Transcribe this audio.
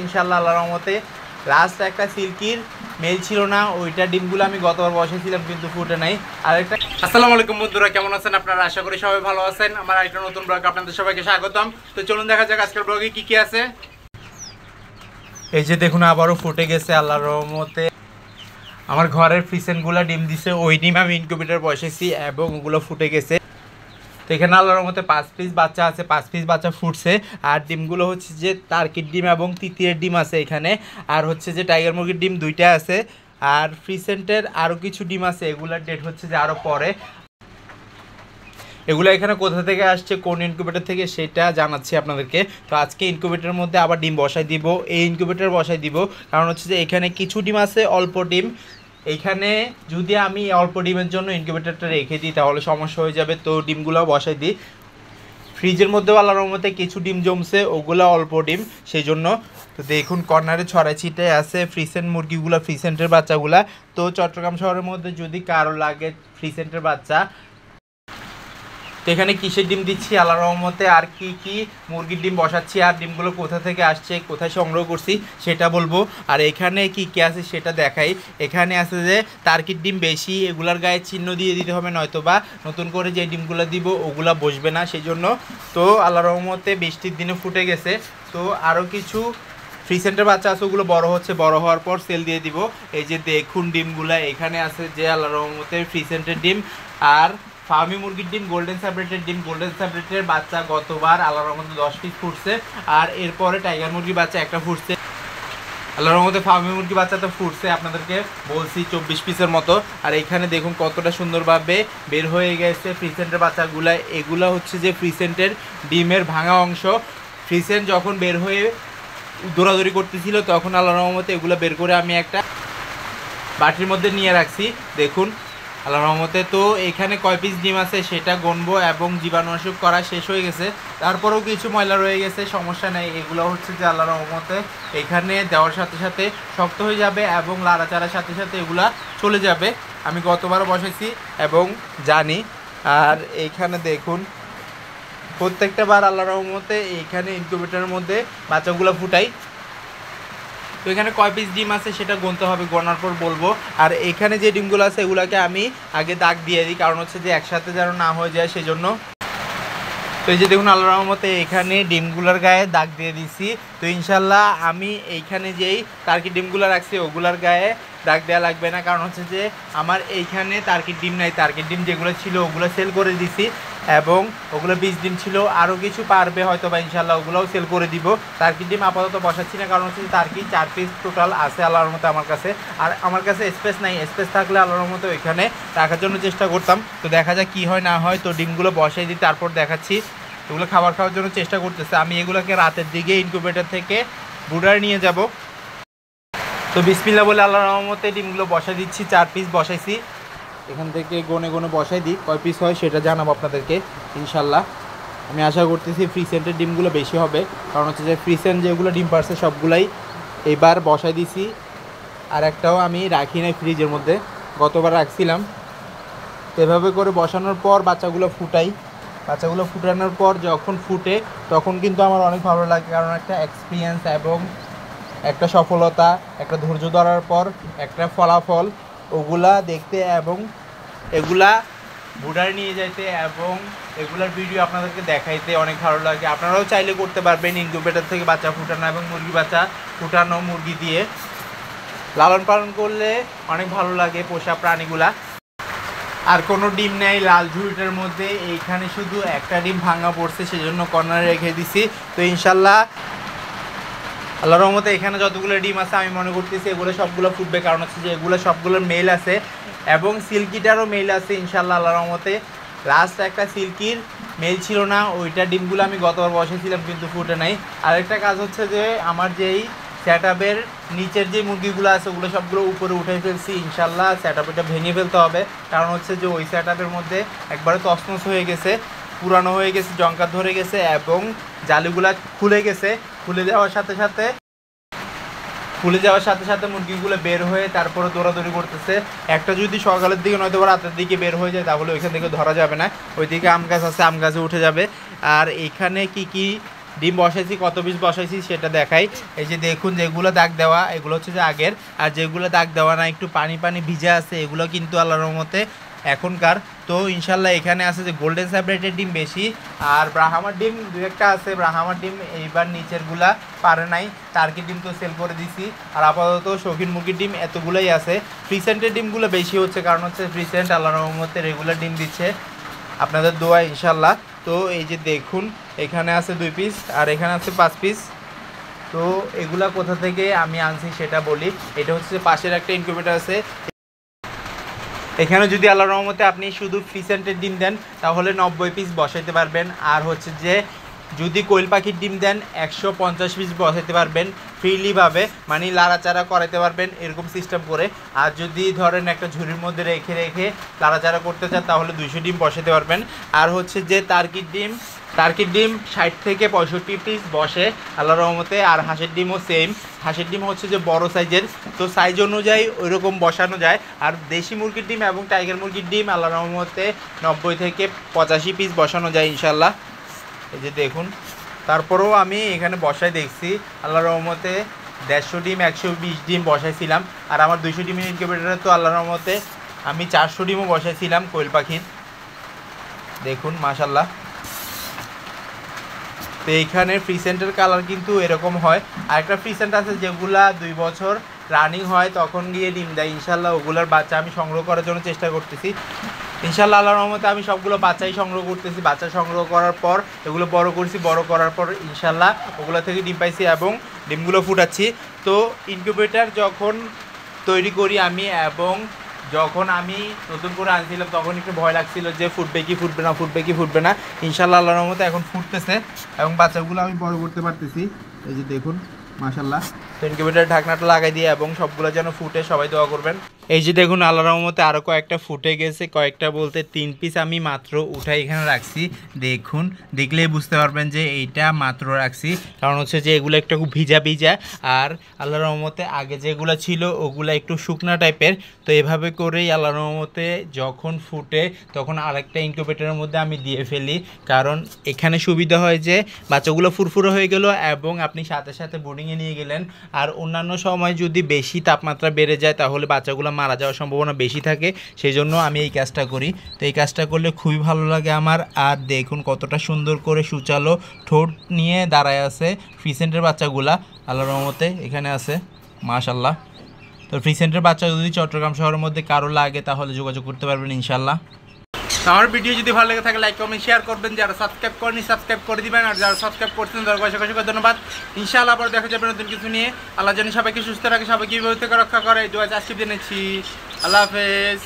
ইনশাআল্লাহ আল্লাহর রহমতে লাস্ট একটা সিল্কির মেল ছিল না, ওইটা ডিমগুলো আমি গতবার বসেছিলাম কিন্তু ফুটে নাই। আর একটা আসসালামু আলাইকুম বন্ধুরা, কেমন আছেন আপনারা? আশা করি সবাই ভালো আছেন। আমার একটা নতুন ব্লগ আপনাদের সবাইকে স্বাগতম। তো চলুন দেখা যাক আজকের ব্লগে কি কি আছে। এই যে দেখুন আবারও ফুটে গেছে আল্লাহর রহমতে। আমার ঘরের ফ্রিসেনগুলো ডিম দিছে, ওই ডিম আমি ইনকিউবেটর বসেছি এবং ওগুলো ফুটে গেছে। তো এখানে আল্লাহর মধ্যে 5 পিস বাচ্চা আছে, 5 পিস বাচ্চা ফুটছে। আর ডিমগুলো হচ্ছে যে টার্কির ডিম এবং তিতিরের ডিম আছে এখানে। আর হচ্ছে যে টাইগার মুরগির ডিম দুইটা আছে। আর ফ্রিসেন্টের আরও কিছু ডিম আছে, এগুলোর ডেট হচ্ছে যে আরও পরে। এগুলো এখানে কোথা থেকে আসছে, কোন ইনকিউবেটর থেকে, সেটা জানাচ্ছি আপনাদেরকে। তো আজকে ইনকিউবেটরের মধ্যে আবার ডিম বসাই দিব, এই ইনকিউবেটর বসাই দিব। কারণ হচ্ছে যে এখানে কিছু ডিম আছে, অল্প ডিম। এইখানে যদি আমি অল্প ডিমের জন্য ইনকিউবেটরটা রেখে দিই তাহলে সমস্যা হয়ে যাবে, তো ডিমগুলো বসাই দিই। ফ্রিজের মধ্যেও আল্লাহর মধ্যে কিছু ডিম জমছে, ওগুলো অল্প ডিম, সেই জন্য। তো দেখুন কর্নারে ছড়াই ছিটে আছে ফ্রিসেন্ট মুরগিগুলো, ফ্রিসেন্টের বাচ্চাগুলা। তো চট্টগ্রাম শহরের মধ্যে যদি কারো লাগে ফ্রিসেন্টের বাচ্চা, তো এখানে কিসের ডিম দিচ্ছি আল্লাহর রহমতে, আর কি কি মুরগির ডিম বসাচ্ছি, আর ডিমগুলো কোথা থেকে আসছে, কোথায় সংগ্রহ করছি সেটা বলবো। আর এখানে কি কি আছে সেটা দেখাই। এখানে আছে যে টার্কির ডিম বেশি, এগুলার গায়ে চিহ্ন দিয়ে দিতে হবে, নয়তোবা নতুন করে যে ডিমগুলো দিব ওগুলা বসবে না, সেই জন্য। তো আল্লাহর রহমতে বৃষ্টির দিনে ফুটে গেছে। তো আরও কিছু ফ্রিসেন্টের বাচ্চা আছে, ওগুলো বড় হচ্ছে, বড় হওয়ার পর সেল দিয়ে দিব। এই যে দেখুন ডিমগুলা এখানে আছে যে আল্লাহর রহমতে ফ্রিসেন্টের ডিম। আর ফার্মি মুরগির ডিম, গোল্ডেন স্যাপারেটের ডিম, গোল্ডেন স্যাপারেটের বাচ্চা গতবার আল্লাহর রহমতে 10 পিস ফুটছে। আর এরপরে টাইগার মুরগির বাচ্চা একটা ফুটছে। আল্লাহর রহমতে ফার্মি মুরগি বাচ্চা তো ফুটছে, আপনাদেরকে বলছি 24 পিসের মতো। আর এখানে দেখুন কতটা সুন্দরভাবে বের হয়ে গেছে ফ্রিসেন্টের বাচ্চাগুলা। এগুলা হচ্ছে যে ফ্রিসেন্টের ডিমের ভাঙা অংশ। ফ্রিসেন্ট যখন বের হয়ে দৌড়াদৌড়ি করতেছিল তখন আল্লাহর রহমতে এগুলো বের করে আমি একটা বাটির মধ্যে নিয়ে রাখছি। দেখুন আল্লাহর রহমতে। তো এখানে কয় পিস ডিম আছে সেটা গণবো, এবং জীবাণুনাশক করা শেষ হয়ে গেছে, তারপরেও কিছু ময়লা রয়ে গেছে, সমস্যা নেই। এগুলো হচ্ছে যে আল্লাহর রহমতে এখানে দেওয়ার সাথে সাথে শক্ত হয়ে যাবে এবং লাড়াচাড়ার সাথে সাথে এগুলা চলে যাবে। আমি গতবারও বসেছি এবং জানি। আর এইখানে দেখুন প্রত্যেকটা বার আল্লাহর রহমতে এইখানে ইনকিউবেটরের মধ্যে বাচ্চাগুলো ফুটাই। তো এখানে কয় পিস ডিম আছে সেটা গুনতে হবে, গোনার পর বলবো। আর এখানে যে ডিমগুলো আছে এগুলোকে আমি আগে দাগ দিয়ে দিই, কারণ হচ্ছে যে একসাথে যেন না হয়ে যায় সেজন্য। তো এই যে দেখুন আল্লাহর রহমতে এখানে ডিমগুলোর গায়ে দাগ দিয়ে দিছি। তো ইনশাল্লাহ আমি এইখানে যেই টার্কির ডিমগুলো রাখছি ওগুলার গায়ে দাগ দেওয়া লাগবে না, কারণ হচ্ছে যে আমার এইখানে টার্কির ডিম নাই। টার্কির ডিম যেগুলো ছিল ওগুলো সেল করে দিছি, এবং ওগুলো 20 ডিম ছিল, আরও কিছু পারবে হয়তো বা ইনশাল্লাহ, ওগুলোও সেল করে দিব। টার্কির ডিম আপাতত বসাচ্ছি না, কারণ হচ্ছে টার্কি 4 পিস টোটাল আছে আল্লাহর মতো আমার কাছে। আর আমার কাছে স্পেস নাই, স্পেস থাকলে আল্লাহর মতো ওইখানে রাখার জন্য চেষ্টা করতাম। তো দেখা যাক কী হয় না হয়। তো ডিমগুলো বসাই দিই, তারপর দেখাচ্ছি। এগুলো খাবার খাওয়ার জন্য চেষ্টা করতেছে। আমি এগুলোকে রাতের দিকে ইনকিউবেটর থেকে বুডার নিয়ে যাব। তো বিসমিল্লাহ বলে আল্লাহর রহমতে ডিমগুলো বসাই দিচ্ছি, 4 পিস বসাইছি। এখান থেকে গনে গনে বসাই দিই, কয় পিস হয় সেটা জানাবো আপনাদেরকে ইনশাল্লাহ। আমি আশা করতেছি ফ্রিসেন্টের ডিমগুলো বেশি হবে, কারণ হচ্ছে যে ফ্রিসেন্ট যেগুলো ডিম পারছে সবগুলাই এবার বসাই দিছি। আর একটাও আমি রাখি নাই ফ্রিজের মধ্যে, গতবার রাখছিলাম। এভাবে করে বসানোর পর বাচ্চাগুলো ফুটাই। বাচ্চাগুলো ফুটানোর পর যখন ফুটে তখন কিন্তু আমার অনেক ভালো লাগে, কারণ একটা এক্সপিরিয়েন্স এবং একটা সফলতা, একটা ধৈর্য ধরার পর একটা ফলাফল, ওগুলা দেখতে এবং এগুলা বুডার নিয়ে যাইতে এবং এগুলার ভিডিও আপনাদেরকে দেখাইতে অনেক ভালো লাগে। আপনারাও চাইলে করতে পারবেন ইনকিউবেটর থেকে বাচ্চা ফুটানো এবং মুরগি বাচ্চা ফুটানো, মুরগি দিয়ে লালন পালন করলে অনেক ভালো লাগে পোষা প্রাণীগুলা। আর কোনো ডিম নেই লাল ঝুড়িটার মধ্যে, এইখানে শুধু একটা ডিম ভাঙা পড়ছে, সেজন্য কর্নারে রেখে দিছি। তো ইনশাল্লাহ আল্লাহর রহমতে এখানে যতগুলো ডিম আছে আমি মনে করতেছি এগুলো সবগুলো ফুটবে, কারণ হচ্ছে যে এগুলো সবগুলোর মেল আছে এবং সিল্কিটারও মেল আছে ইনশাল্লাহ আল্লাহর রহমতে। লাস্ট একটা সিল্কির মেল ছিল না, ওইটা ডিমগুলো আমি গতবার বসেছিলাম কিন্তু ফুটে নাই। আরেকটা কাজ হচ্ছে যে আমার যেই সেট আপের নিচের যে মুরগিগুলো আছে ওগুলো সবগুলো উপরে উঠে ফেলছি ইনশাল্লাহ। সেট আপটা ভেঙে ফেলতে হবে, কারণ হচ্ছে যে ওই সেট আপের মধ্যে একবারে তছনছ হয়ে গেছে, পুরানো হয়ে গেছে, জঙ্কার ধরে গেছে এবং জালিগুলা খুলে গেছে। খুলে যাওয়ার সাথে সাথে মুরগিগুলো বের হয়ে তারপরে দৌড়াদৌড়ি করতেছে। একটা যদি সকালের দিকে নয়তো রাতের দিকে বের হয়ে যায় তাহলে ওইখান থেকে ধরা যাবে না, ওইদিকে আম গাছ আছে, আম গাছে উঠে যাবে। আর এইখানে কি কি ডিম বসাইছি, কত পিস বসাইছি সেটা দেখাই। এই যে দেখুন, যেগুলো দাগ দেওয়া এগুলো হচ্ছে যে আগের, আর যেগুলো দাগ দেওয়া না একটু পানি পানি ভিজা আছে এগুলো কিন্তু আল্লাহর রহমতে এখনকার। তো ইনশাল্লাহ এখানে আছে যে গোল্ডেন স্যাপারেটের ডিম বেশি, আর ব্রাহ্মার ডিম দু একটা আছে। ব্রাহ্মার ডিম এইবার নিচেরগুলা পারে নাই, টার্কির ডিম তো সেল করে দিছি। আর আপাতত শৌখিন মুরগির ডিম এতগুলোই আছে। ফ্রিসেন্টের ডিমগুলো বেশি হচ্ছে, কারণ হচ্ছে ফ্রিসেন্ট আল্লাহর রহমতে রেগুলার ডিম দিচ্ছে আপনাদের দোয়া ইনশাল্লাহ। তো এই যে দেখুন, এখানে আছে 2 পিস আর এখানে আছে 5 পিস। তো এগুলা কোথা থেকে আমি আনছি সেটা বলি। এটা হচ্ছে পাশের একটা ইনকিউবেটর আছে, এখানে যদি আল্লাহর রহমতে আপনি শুধু ফ্রিসেন্টের ডিম দেন তাহলে 90 পিস বসাইতে পারবেন। আর হচ্ছে যে যদি কোয়েল পাখির ডিম দেন 150 পিস বসাইতে পারবেন ফ্রিলিভাবে, মানে লাড়াচাড়া করাইতে পারবেন এরকম সিস্টেম করে। আর যদি ধরেন একটা ঝুড়ির মধ্যে রেখে রেখে লাড়াচাড়া করতে চান তাহলে 200 ডিম বসাতে পারবেন। আর হচ্ছে যে টার্কির ডিম 60 থেকে 65 পিস বসে আল্লাহর রহমতে। আর হাঁসের ডিমও সেম, হাঁসের ডিম হচ্ছে যে বড় সাইজের, তো সাইজ অনুযায়ী ওইরকম বসানো যায়। আর দেশি মুরগির ডিম এবং টাইগার মুরগির ডিম আল্লাহর রহমতে 90 থেকে 85 পিস বসানো যায় ইনশাল্লাহ। এই যে দেখুন, তারপরেও আমি এখানে বসাই দেখছি আল্লাহর রহমতে 150 ডিম 120 ডিম বসাইছিলাম। আর আমার 200 ডিমের ইনকিউবেটরে তো আল্লাহর রহমতে আমি 400 ডিমও বসাইছিলাম কোয়েল পাখির। দেখুন মাশাল্লাহ। তো এইখানে ফ্রিসেন্টের কালার কিন্তু এরকম হয়। আর একটা ফ্রিসেন্ট আছে যেগুলা 2 বছর রানিং হয় তখন গিয়ে ডিম দেয় ইনশাল্লাহ। ওগুলার বাচ্চা আমি সংগ্রহ করার জন্য চেষ্টা করতেছি ইনশাল্লাহ। আল্লাহর রহমতে আমি সবগুলো বাচ্চাই সংগ্রহ করতেছি। বাচ্চা সংগ্রহ করার পর এগুলো বড় করছি, বড় করার পর ইনশাল্লাহ ওগুলো থেকে ডিম পাইছি এবং ডিমগুলো ফুটাচ্ছি। তো ইনকিউবেটর যখন তৈরি করি আমি এবং যখন আমি নতুন করে আনছিলাম তখন একটু ভয় লাগছিল যে ফুটবে কি ফুটবে না। ইনশাল্লাহ আল্লাহর রহমতে এখন ফুটতেছে এবং বাচ্চাগুলো আমি বড় করতে পারতেছি। এই যে দেখুন মাশাল্লাহ। তো ইনকিউবেটরের ঢাকনাটা লাগাই দিয়ে এবং সবগুলো যেন ফুটে, সবাই দোয়া করবেন। এই যে দেখুন আল্লাহর রহমতে আরও কয়েকটা ফুটে গেছে, কয়েকটা বলতে 3 পিস আমি মাত্র উঠাই এখানে রাখছি। দেখুন, দেখলেই বুঝতে পারবেন যে এইটা মাত্র রাখছি, কারণ হচ্ছে যে এগুলো একটু ভিজা ভিজা। আর আল্লাহর রহমতে আগে যেগুলো ছিল ওগুলো একটু শুকনা টাইপের। তো এভাবে করেই আল্লাহর রহমতে যখন ফুটে তখন আরেকটা ইনকিউবেটরের মধ্যে আমি দিয়ে ফেলি, কারণ এখানে সুবিধা হয় যে বাচ্চাগুলো ফুরফুরে হয়ে গেল এবং আপনি সাথে সাথে বোর্ডিংয়ে নিয়ে গেলেন। আর অন্যান্য সময় যদি বেশি তাপমাত্রা বেড়ে যায় তাহলে বাচ্চাগুলো মারা যাওয়ার সম্ভাবনা বেশি থাকে, সেই জন্য আমি এই কাজটা করি। তো এই কাজটা করলে খুবই ভালো লাগে আমার। আর দেখুন কতটা সুন্দর করে সুচালো ঠোঁট নিয়ে দাঁড়ায় আছে ফ্রিসেন্টের বাচ্চাগুলা আল্লাহর রহমতে এখানে আছে মাশাল্লাহ। তো ফ্রিসেন্টের বাচ্চা যদি চট্টগ্রাম শহরের মধ্যে কারো লাগে তাহলে যোগাযোগ করতে পারবেন ইনশাল্লাহ। আমার ভিডিও যদি ভালো লেগে থাকে লাইক কমেন্ট শেয়ার করবেন, যারা সাবস্ক্রাইব করেনি সাবস্ক্রাইব করে দিবেন, আর যারা সাবস্ক্রাইব করছেন তাদের অসংখ্য ধন্যবাদ। ইনশাআল্লাহ আবার দেখা যাবে নতুন কিছু নিয়ে। আল্লাহ যেন সবাইকে সুস্থ রাখে, সবাইকে বিপদ থেকে রক্ষা করে এই দোয়া আজকে জেনেছি। আল্লাহ হাফেজ।